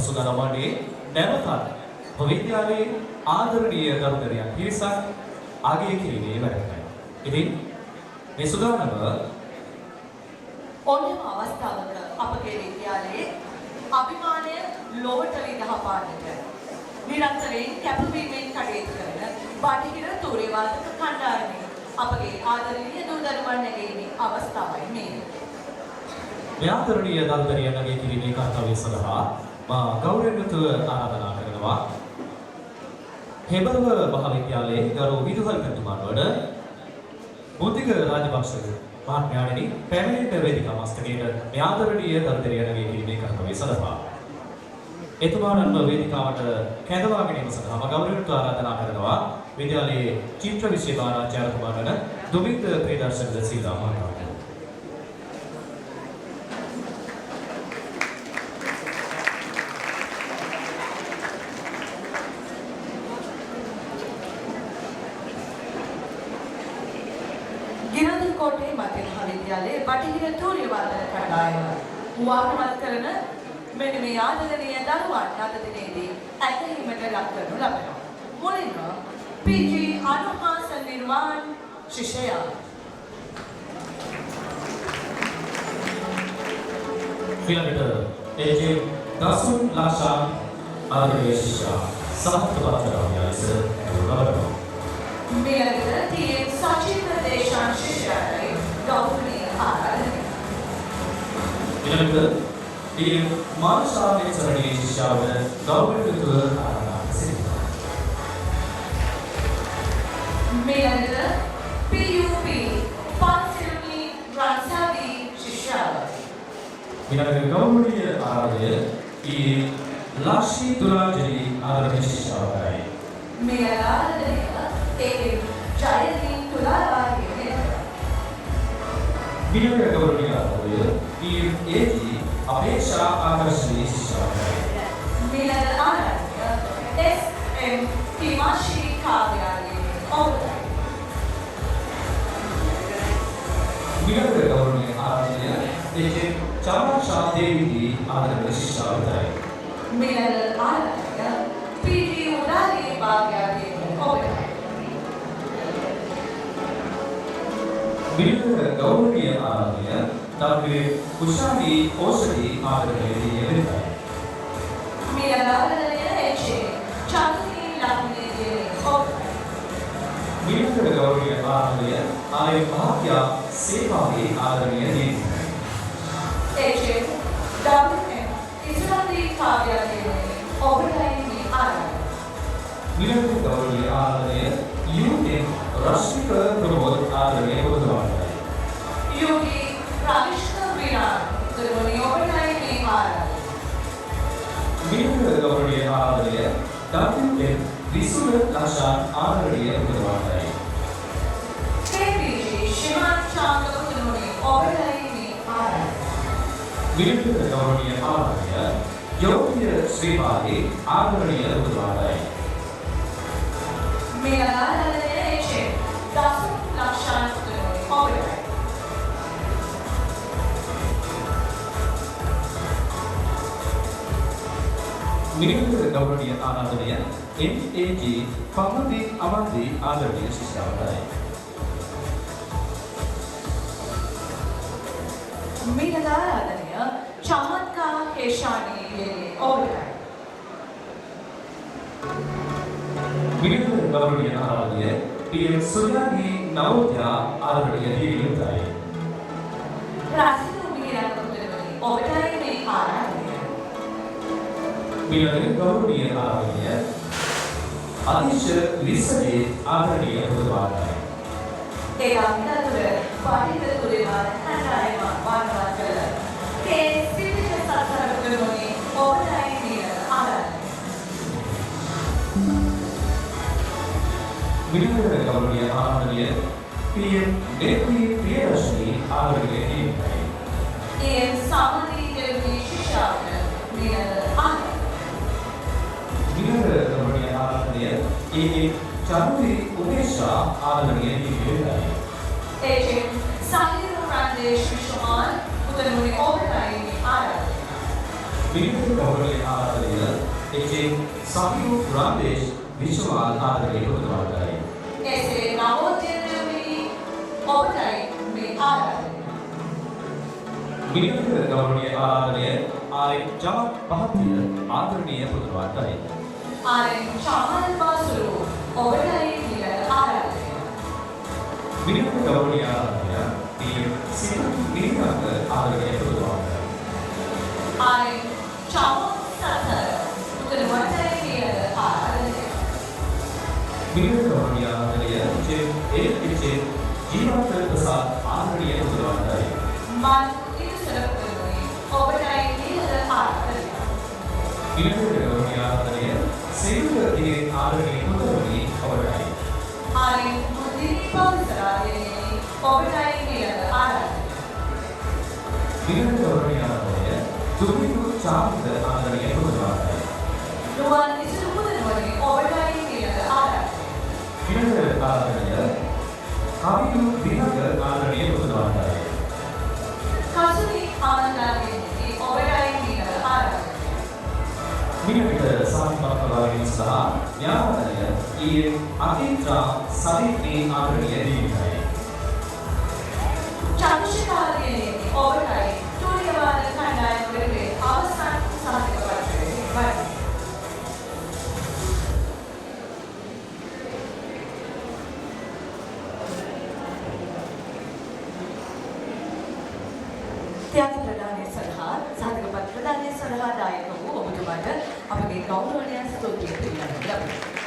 සුදානමනේ නැවතත් පවිත්‍යාවේ ආදරණීය දරුදරියන් පිරිසක් ආගය කිරීමේ වැඩකයි. ඉතින් මේ සුදානම ඕනෑම අවස්ථාවක අපගේ විද්‍යාලයේ අභිමානය ලොවට විදහාපාන්නට නිරන්තරයෙන් කැපවීමෙන් කටයුතු කරන බටහිර තූර්යවාදක කණ්ඩායමේ අපගේ ආදරණීය දූ දරුවන් නැගෙීමේ අවස්ථාවයි මේ. මේ ආදරණීය දරුදරියන් නැගී කිරීමේ කර්තව්‍ය සඳහා මා ගෞරවයෙන් යුතුව ආරාධනා කරනවා. හෙබරව මහාවිද්‍යාලයේ ගරු විදුහල්පතිතුමාන් වන මුදික රාජපක්ෂ මහත්මයාණෙනි පැමිණෙන්න වේදිකා මස්තකයේ මේ ආදරණීය දරුදරියන් නැගී කිරීමේ කර්තව්‍ය සඳහා එතුමාණන්ව වේදිකාවට කැඳවා ගැනීම සඳහා මා ගෞරවයෙන් යුතුව ආරාධනා කරනවා. විද්‍යාලයේ චිත්‍ර විෂය භාරාචාර්යතුමාන් වන දුමිත් ප්‍රේදර්ශන සිල්වා මහත්මයා. ගිරඳුකෝටේ මධ්‍ය මහාවිද්‍යාලයේ බටහිර තූර්යවාදන කණ්ඩායම වාහනවත් කරන මෙන්න මේ ආදරණීය දරුවන් අද දිනේදී ඇතැහිමට ලක් කරනු ලබනවා. මුලින්ම පී.ජී. අනුහාස නිර්වාණ ශිෂ්‍යයා ඊළඟට ඒ.ජේ. දසුන් ලාෂා ආදරණීය ශිෂ්‍යයා සහත්පත්තරාවියස ලබනවා. ඊළඟට ටී.එම්. සචිත්‍ර දේශාන් ශිෂ්‍යයාට ගෞරවනීය ආරාධනය. ඊළඟට ටී.එම්. මානසාවේ සරණී ශිෂ්‍යාවට ගෞරවයෙන් යුතුව ආරාධනා සිටිනවා. ඊළඟට පී.යු.ප්. පන්සිල්නි රන්සාවි ශිෂ්‍යාව. ඊළඟට ගෞරවනීය ආරාධනය ඊ.එම්. ලාෂී දුරාජලි ආරාධනීය ශිෂ්‍යාවටයි. මේ ආරාධනය ඒ.එම්. ජයදීන් තුලාවාගේ ඊළඟට ගෞරවනීය ආරාධනය ඊ.එම්. ඒ.ජී. අපේක්ෂා ආකර්ෂණීය ශිෂ්‍යාවටයි. ඊළඟ ආරාධනය එස්.එම්. හිමාශ්‍රී කාව්‍යාගේ ඔවුන්ටයි. ඊළඟට ගෞරවනීය ආරාධනය ඒ.ජේ. චාමාශා දේවී ආරාධනීය ශිෂ්‍යාවටයි. ඊළඟ ආරාධනය පී.ජී. උදාලී භාග්‍යාගේ ඔවුන්ටයි. ඊළඟ ගෞරවනීය ආරාධනය ඩබ්ලිව්. කුෂාණී ඕෂධි ආරාධනීය වෙනයි. ඊළඟ ආරාධනය එච්.ඒ. චන්ද්‍රී ලක්ෂ්මීගේ ඔවුන්ටයි. ඊළඟ ගෞරවනීය ආරාධනය ආරේ භාග්‍යා සේවාවේ ආරාධනීය දෙවි. එච්.ඒ. ඩබ්ලිව්.එම්. ඉස්රාලී කාව්‍යාගේ ඔවුන්ටයි මේ ආරාධනය. ඊළඟ ගෞරවනීය ආරාධනය යු.එම්. රශ්මික ප්‍රමෝද් ආරාධනීය පුදවාටයි. යෝගී රාවිෂ්ණ විරාම් ගෞරවනීය ඔබටයි මේ ආරාධනය. ඊළඟ ගෞරවනීය ආරාධනය ඩබ්ලිව්.එම්. විසුල ලක්ෂාන් ආරාධනීය පුදවාටයි. කේ.පී.ජී. ශිවාන් චාන්ද පුදුමනි ඔබටයි මේ ආරාධනය. ඊළඟ ගෞරවනීය ආරාධනය යෝග්‍ය ශ්‍රීපාදී ආරාධනීය පුදවාටයි. මේ ආරාධනය එච්.ඒ. දසුන් ලක්ෂාන් පුදුමනි ඔබටයි. ඊළඟ ගෞරවනීය ආරාධනය එම්.ඒ.ජී. පමති අමන්දී ආදරණීය ශිෂ්‍යාවටයි. ඊළඟ ආරාධනය චමත්කා හේෂානීගේ ඔබටයි. ඊළඟ ගෞරවනීය ආරාධනය ටී.එම්. සුර්යානී නවෝදයා ආදරණීය දීවිලුතයි. රාසිදු මිහිරන් පුදුමනි ඔබටයි මේ ආරාධනය. ඊළඟ ගෞරවනීය ආරාධනය අතිශ ලිස්සගේ ආදරණීය පුදවාටයි. ඒ අන්තරතුර බටහිර තූර්යවාද කණ්ඩායම වාර්තා කළ කේ. සිටිජ සත්සර පුදුමනි ඔබටයි මේ ආරාධනය. ඊළඟ ගෞරවනීය ආරාධනය පී.එම්. දේවී ප්‍රියදර්ශනී ආදරණීය දීවිලුතයි. ඒ.එම්. සාමරී දෙවී ශිෂ්‍යාවට ඊළඟ ආරාධනය. ඊළඟ ගෞරවනීය ආරාධනය ඒ.එම්. චන්ද්‍රී උමේෂා ආදරණීය දීවිලුතයි. එච්.එම්. සාහිර රන්දේශ් විශ්වමාන පුදුමනි ඔබටයි මේ ආරාධනය. ඊළඟ ගෞරවනීය ආරාධනය එචේ සමියු රාදේශ් විශ්වමාල් ආදරණීය පුතුමාටයි. එසේ නවෝදයේදී ඔබටයි මේ ආරාධනය. මිනිඳු ගෞරවනීය ආරාධනය ආර්.එම්. ජමත් පහතිය ආදරණීය පුතුමාටයි. ආර්.එම්. ශාමල් බාසුරු ඔබටයි කියලා ආරාධනය. මිනිඳු ගෞරවනීය ආරාධනය පී.එම්. සිරිල් මිනිඳුක ආදරණීය පුතුමාටයි. ආර්.එම්. චාමල් සතර පුතුමාටයි කියලා ආරාධනය. මිනිඳු ගෞරවනීය ආරාධනය ජේ.එල්.එච්. ජීවන්ත ප්‍රසාද් ආදරණීය පුතුමාටයි. මන් ඉස්සරහටම ඔබටයි කියලා ආරාධනය. මිනිඳු ගෞරවනීය ආරාධනය සිරිල් ආදරණීය පුතුමනි ඔබටයි. ආර්.එම්. මුදිත් පෞසරාදී ඔබටයි කියලා ආරාධනය. මිනිඳු ගෞරවනීය ආරාධනය දුමිඳු චාන්ද ආදරණීය පුතුමාටයි. නුවන් ඉසුරු පුතුමනි ඔබටයි කියලා ආරාධනය. මිනිඳු ආරාධනය කවිදු විනග ආදරණීය පුතුමාටයි. කසුනි ආනන්දගේ ඔබටයි කියලා ආරාධනය. මිනිඳු සාහිත්‍යකාරයන් සහ න්‍යායාධිපති ඊ.එම්. අතිත්‍රා සදිත්‍රි ආදරණීය දීර්ඝයි. චන්ද්‍රශේඛරයේ ඔබටයි තුරියවාද කණ්ඩායම වෙනුවෙන් අවසන් සාහිත්‍ය පත්‍රය වයි. ත්‍යාග ප්‍රදානය සඳහා සාධක පත්‍ර ප්‍රදානය සඳහා දායක වූ ඔබතුමාට අපගේ ගෞරවනීය ස්තුතිය පිළිගන්නවා.